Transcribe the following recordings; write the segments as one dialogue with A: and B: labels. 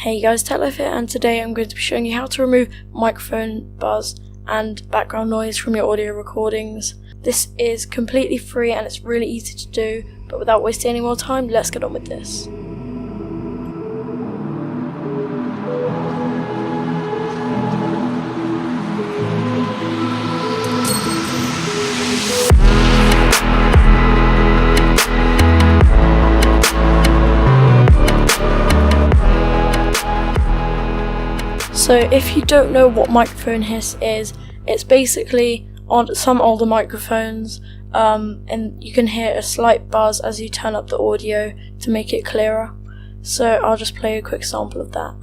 A: Hey guys, TechLife here, and today I'm going to be showing you how to remove microphone buzz and background noise from your audio recordings. This is completely free and it's really easy to do, but without wasting any more time, let's get on with this. So if you don't know what microphone hiss is, it's basically on some older microphones and you can hear a slight buzz as you turn up the audio to make it clearer. So I'll just play a quick sample of that.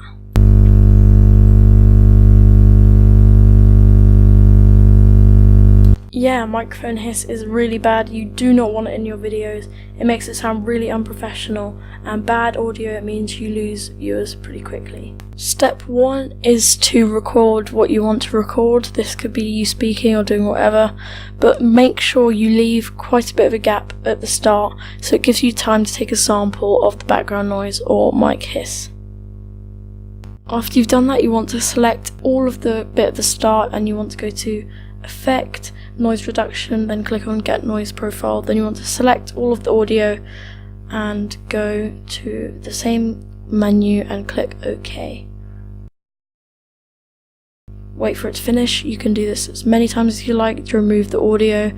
A: Yeah, microphone hiss is really bad. You do not want it in your videos. It makes it sound really unprofessional, and bad audio means you lose viewers pretty quickly. Step 1 is to record what you want to record. This could be you speaking or doing whatever, but make sure you leave quite a bit of a gap at the start so it gives you time to take a sample of the background noise or mic hiss. After you've done that, you want to select all of the bit at the start and you want to go to Effect, Noise Reduction, then click on Get Noise Profile. Then you want to select all of the audio and go to the same menu and click OK. Wait for it to finish. You can do this as many times as you like to remove the audio,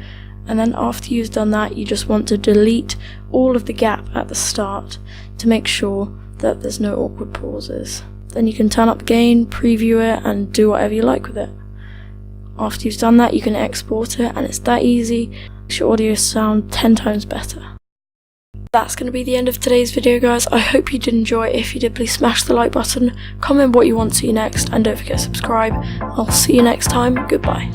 A: and then after you've done that, you just want to delete all of the gap at the start to make sure that there's no awkward pauses. Then you can turn up gain, preview it, and do whatever you like with it. After you've done that, you can export it, and it's that easy. Makes your audio sound 10 times better. That's going to be the end of today's video, guys. I hope you did enjoy it. If you did, please smash the like button, comment what you want to see next, and don't forget to subscribe. I'll see you next time. Goodbye.